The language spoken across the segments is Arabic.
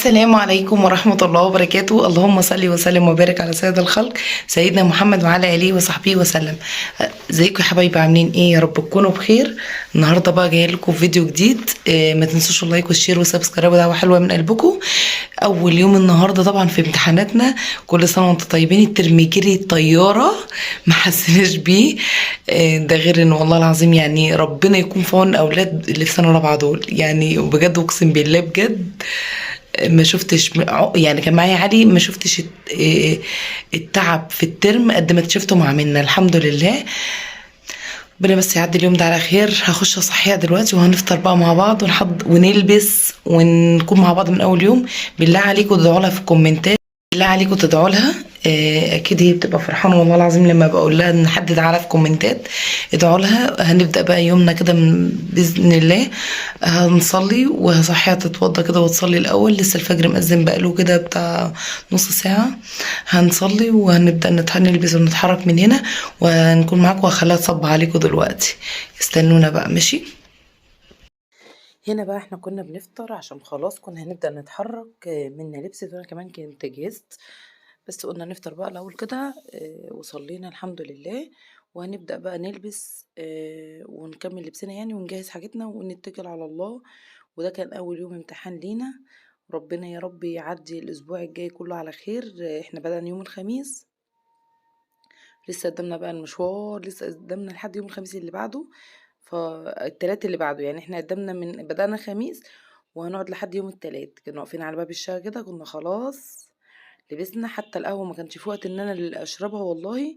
السلام عليكم ورحمة الله وبركاته. اللهم صل وسلم وبارك على سيد الخلق سيدنا محمد وعلى آله وصحبه وسلم. ازيكم يا حبايبي، عاملين ايه؟ يا رب تكونوا بخير. النهارده بقى جاي لكم فيديو جديد. ما تنسوش اللايك والشير والسبسكرايب ودعوة حلوة من قلبكم. اول يوم النهارده طبعا في امتحاناتنا. كل سنة وانتم طيبين. الترم جري طيارة ما حسناش بيه. ده غير ان والله العظيم يعني ربنا يكون في عون الاولاد اللي في سنة رابعة دول، يعني وبجد اقسم بالله بجد ما شفتش يعني كان معايا علي، ما شفتش التعب في الترم قد ما شفته مع منا. الحمد لله. ربنا بس يعدي اليوم ده على خير. هخش اصحيها دلوقتي وهنفطر بقى مع بعض ونلبس ونكون مع بعض من اول يوم. بالله عليكم ادعوا لها في الكومنتات، بالله عليكم تدعوا لها. اكيد هي بتبقى فرحانه والله العظيم لما بقول لها نحدد على في كومنتات. ادعوا لها. هنبدا بقى يومنا كده باذن الله. هنصلي وهصحيها تتوضى كده وتصلي الاول. لسه الفجر مأذن بقاله كده بتاع نص ساعه. هنصلي وهنبدا نلبس ونتحرك من هنا ونكون معاكم. وهخليها تصب عليكم دلوقتي. استنونا بقى، ماشي؟ هنا بقى احنا كنا بنفطر عشان خلاص كنا هنبدأ نتحرك. منا لبست وانا كمان كنت جهزت، بس قلنا نفطر بقى الأول كده. وصلينا الحمد لله. وهنبدأ بقى نلبس ونكمل لبسنا يعني ونجهز حاجتنا ونتكل على الله. وده كان أول يوم امتحان لينا. ربنا يا رب يعدي الأسبوع الجاي كله على خير. احنا بدأنا يوم الخميس، لسه قدامنا بقى المشوار، لسه قدامنا لحد يوم الخميس اللي بعده. فالتلات اللي بعده يعني احنا قدامنا من بدأنا خميس وهنقعد لحد يوم التلات. كنا واقفين على باب الشقة كده، كنا خلاص لبسنا. حتى القهوة ما كانش في وقت ان انا اللي اشربها والله.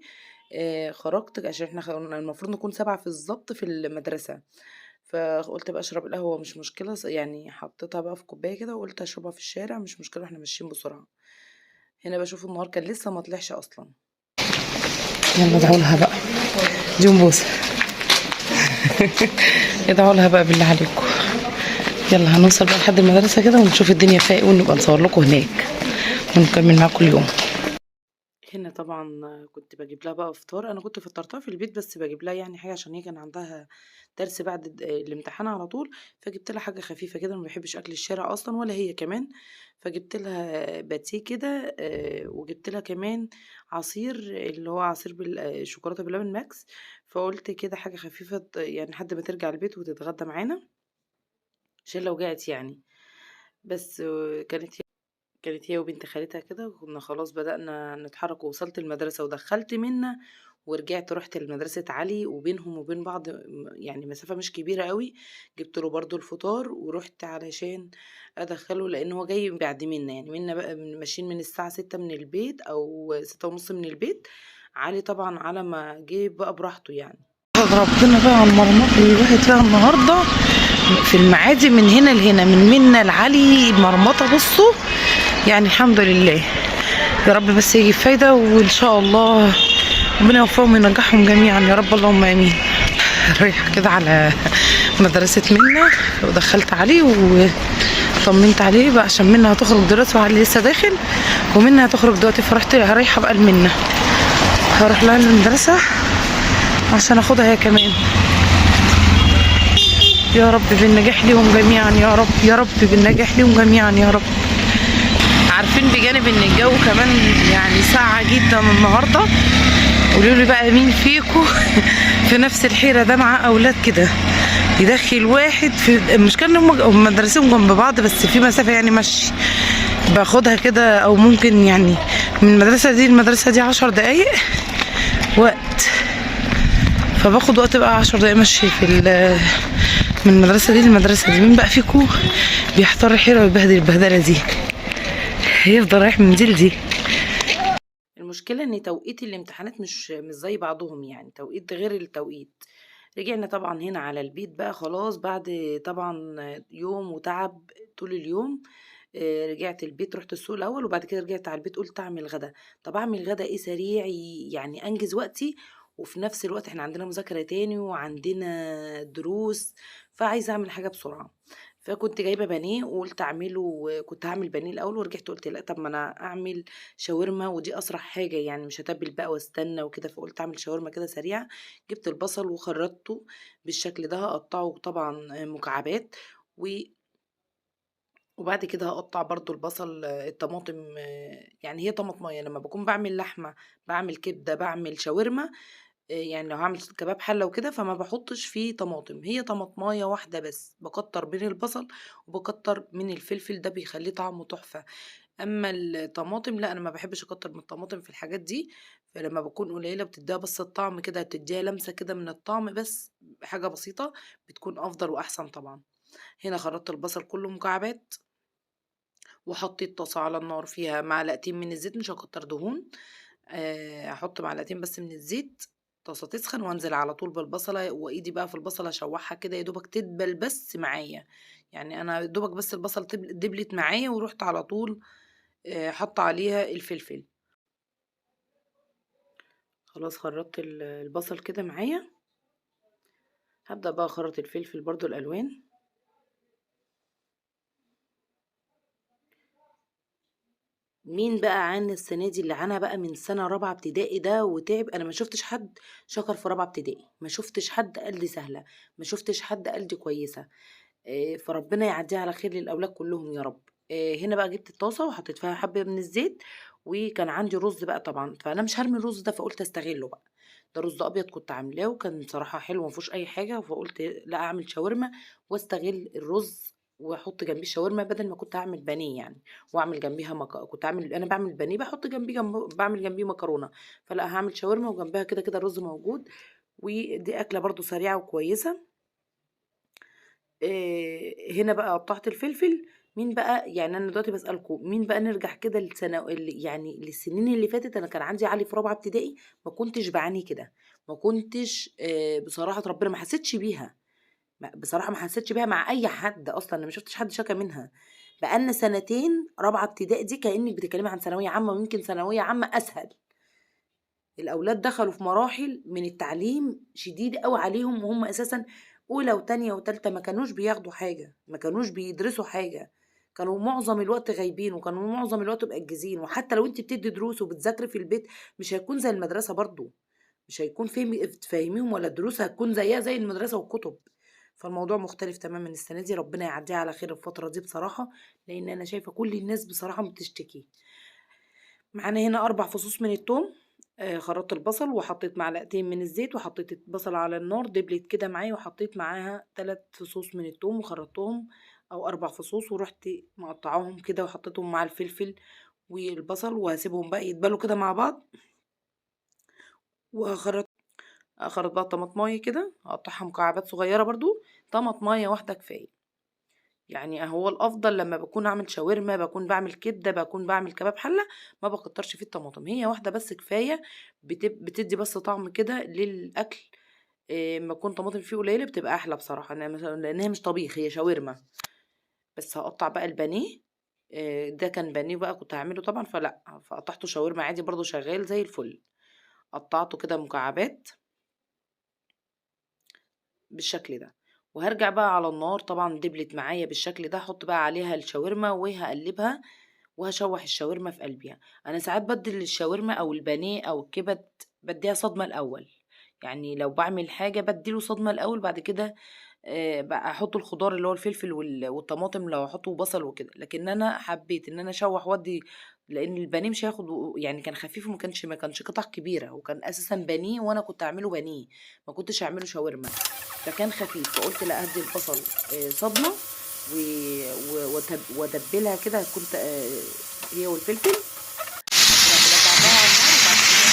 خرجت عشان احنا المفروض نكون 7 في الظبط في المدرسة. فقلت بقى اشرب القهوة مش مشكلة، يعني حطيتها بقى في كوباية كده وقلت اشربها في الشارع مش مشكلة، احنا ماشيين بسرعة. هنا بشوف النهار كان لسه ما طلعش اصلا. يلا ادعوا لها بقى. دي بوسه. ادعوا لها بقى بالله عليكم. يلا هنوصل بقى لحد المدرسه كده ونشوف الدنيا فيها ايه ونبقى نصور لكم هناك ونكمل معاكم اليوم. هنا طبعا كنت بجيب لها بقى فطار. انا كنت فطرتها في البيت بس بجيب لها يعني حاجه عشان هي كان عندها درس بعد الامتحان على طول. فجبت لها حاجه خفيفه كده، ما بحبش اكل الشارع اصلا ولا هي كمان. فجبت لها باتيه كده. وجبت لها كمان عصير، اللي هو عصير بالشوكولاته باللبن ماكس. فقلت كده حاجه خفيفه يعني لحد ما ترجع البيت وتتغدى معانا عشان لو جاعت يعني. بس كانت هي وبنت خالتها كده، وكنا خلاص بدأنا نتحرك ووصلت المدرسة ودخلت منا. ورجعت رحت لمدرسة علي وبينهم وبين بعض يعني مسافة مش كبيرة قوي. جبت له برضو الفطار ورحت علشان أدخله لأن هو جاي بعد منا، يعني منا بقى ماشيين من الساعة 6 من البيت أو 6:30 من البيت. علي طبعا على ما جه بقى براحته يعني. ربنا بقى على المرمطة اللي الواحد فيها النهارده في المعادي من هنا لهنا، من منا لعلي المرمطة. بصوا يعني الحمد لله. يا رب بس يجي فايدة وإن شاء الله ربنا يوفقهم وينجحهم جميعا يا رب، اللهم آمين. رايحة كده على مدرسة منا ودخلت عليه وطمنت عليه بقى عشان منا هتخرج دلوقتي وعلي لسه داخل ومنا هتخرج دلوقتي. فرحت رايحة بقى لمنا، هروح لها المدرسة عشان اخدها هي كمان. يا رب بالنجاح ليهم جميعا يا رب، يا رب بالنجاح ليهم جميعا يا رب. عارفين بجانب ان الجو كمان يعني ساقعة جدا النهارده. قولوا لي بقى مين فيكم في نفس الحيرة ده مع اولاد كده يدخل واحد في المشكلة ان هم مدرسهم جنب بعض بس في مسافة يعني مشي باخدها كده، او ممكن يعني من المدرسة دي المدرسة دي 10 دقايق وقت. فباخد وقت بقى 10 دقايق مشي من المدرسة دي للمدرسة دي. مين بقى فيكم بيحتار الحيرة ويبهدل البهدلة دي؟ هيفضل رايح من دي لدي. المشكلة ان توقيت الامتحانات مش زي بعضهم، يعني توقيت غير التوقيت. رجعنا طبعا هنا على البيت بقى خلاص بعد طبعا يوم وتعب طول اليوم. رجعت البيت، رحت السوق الاول وبعد كده رجعت على البيت. قلت اعمل غدا. طب اعمل غدا ايه سريع يعني انجز وقتي وفي نفس الوقت احنا عندنا مذاكرة تاني وعندنا دروس، فعايزة اعمل حاجة بسرعة. فكنت جايبة بانيه وقلت اعمله. كنت هعمل بانيه الاول ورجعت قلت لا، طب ما انا اعمل شاورما ودي اسرع حاجة يعني مش هتبل بقى واستنى وكده. فقلت اعمل شاورما كده سريعة. جبت البصل وخرطته بالشكل ده، هقطعه طبعا مكعبات وبعد كده هقطع برضو البصل الطماطم، يعني هي طماطمية لما بكون بعمل لحمة، بعمل كبدة، بعمل شاورما، يعني لو هعمل كباب حلة وكده فما بحطش فيه طماطم، هي طماطماية واحدة بس، بكتر من البصل وبكتر من الفلفل، ده بيخليه طعمه تحفة. اما الطماطم لا، انا ما بحبش اكتر من الطماطم في الحاجات دي، فلما بكون قليلة بتديها بس الطعم كده، بتديها لمسة كده من الطعم بس، حاجة بسيطة بتكون افضل واحسن طبعا. هنا خرطت البصل كله مكعبات، وحطيت طاسة على النار فيها معلقتين من الزيت، مش هكتر دهون، هحط معلقتين بس من الزيت، طاسة تسخن وانزل على طول بالبصلة، وايدي بقى في البصلة اشوحها كده يا دوبك تدبل بس معايا، يعني انا يا دوبك بس البصل دبلت معايا، ورحت على طول حط عليها الفلفل. خلاص خرطت البصل كده معايا، هبدأ بقى اخرط الفلفل برضو الالوان. مين بقى عانى السنة دي؟ اللي عانى بقى من سنة رابعة ابتدائي ده وتعب، أنا ما شفتش حد شكر في رابعة ابتدائي، ما شفتش حد قال دي سهلة، ما شفتش حد قال دي كويسة. فربنا يعديها على خير للأولاد كلهم يا رب. هنا بقى جبت الطاسة وحطيت فيها حبة من الزيت، وكان عندي رز بقى طبعا، فأنا مش هرمي الرز ده فقلت استغله بقى، ده رز أبيض كنت عاملاه وكان صراحة حلو مفيهوش أي حاجة، فقلت لا أعمل شاورما واستغل الرز واحط جنبيه الشاورما، بدل ما كنت هعمل بانيه يعني، واعمل جنبيها كنت عامل، انا بعمل بانيه بحط جنبيه بعمل جنبيه مكرونه، فلا هعمل شاورما وجنبها كده كده الرز موجود، ودي اكله برضو سريعه وكويسه. هنا بقى قطعت الفلفل. مين بقى، يعني انا دلوقتي بسألكم مين بقى، نرجع كده يعني للسنين اللي فاتت، انا كان عندي علي في رابعه ابتدائي، ما كنتش بعاني كده، ما كنتش بصراحه ربنا ما حسيتش بيها، بصراحه ما حسيتش بيها مع اي حد اصلا، انا ما شفتش حد شكى منها. بقالنا سنتين رابعه ابتدائي دي كانك بتتكلمي عن ثانويه عامه، ويمكن ثانويه عامه اسهل، الأولاد دخلوا في مراحل من التعليم شديد قوي عليهم، وهم أساسا أولى وتانية وتالتة ما كانوش بياخدوا حاجة، ما كانوش بيدرسوا حاجة، كانوا معظم الوقت غايبين، وكانوا معظم الوقت مأجزين، وحتى لو انت بتدي دروس وبتذاكري في البيت مش هيكون زي المدرسة برضو، مش هيكون تفهميهم، ولا الدروس هتكون زيها زي المدرسة والكتب. فالموضوع مختلف تماما السنة دي، ربنا يعديها على خير الفترة دي بصراحة، لأن أنا شايفة كل الناس بصراحة بتشتكي. معانا هنا 4 فصوص من التوم، خرطت البصل وحطيت معلقتين من الزيت، وحطيت البصل على النار دبلت كده معايا، وحطيت معاها 3 فصوص من التوم وخرطتهم، او 4 فصوص، ورحت مقطعاهم كده وحطيتهم مع الفلفل والبصل، وهسيبهم بقى يتبلوا كده مع بعض. اخرط بقى طماطمايه كده، اقطعها مكعبات صغيره برضو، طماطمايه واحده كفايه، يعني هو الافضل لما بكون اعمل شاورما، بكون بعمل كبده، بكون بعمل كباب حله، ما بكترش فيه الطماطم، هي واحده بس كفايه، بتدي بس طعم كده للاكل. ما تكون طماطم فيه قليله بتبقى احلى بصراحه، انا مثلا لانها مش طبيخ هي شاورما. بس هقطع بقى البانيه، ده كان بانيه بقى كنت هعمله طبعا، فقطعته شاورما عادي برضو شغال زي الفل، قطعته كده مكعبات بالشكل ده، وهرجع بقى على النار طبعا دبلت معايا بالشكل ده، احط بقى عليها الشاورما وهقلبها، وهشوح الشاورما في قلبها. انا ساعات بدل الشاورما او البانيه او الكبد بديها صدمه الاول، يعني لو بعمل حاجه بديله صدمه الاول، بعد كده بقى احط الخضار اللي هو الفلفل والطماطم لو احطه بصل وكده، لكن انا حبيت ان انا اشوح ودي، لان البانيه مش هياخد، يعني كان خفيف وما كانش قطع كبيره، وكان اساسا بانيه وانا كنت اعمله بانيه، ما كنتش اعمله شاورما، فكان خفيف، فقلت لا ادي البصل صدمه وادبلها كده، كنت هي والفلفل، رحت رجعتها على النار، وبعد كده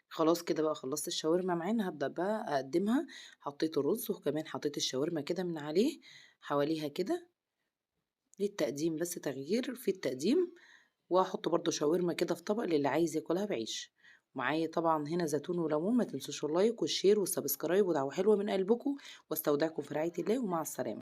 خلاص كده بقى خلصت الشاورما معانا، هبدأ بقى اقدمها، حطيت الرز وكمان حطيت الشاورما كده من عليه حواليها كده للتقديم، بس تغيير في التقديم، وهحط برضو شاورما كده في طبق للي عايز ياكلها بعيش. معايا طبعا هنا زيتون وليمون، ما تنسوش اللايك والشير والسبسكرايب ودعوة حلوة من قلبكم، واستودعكم في رعاية الله، ومع السلامة.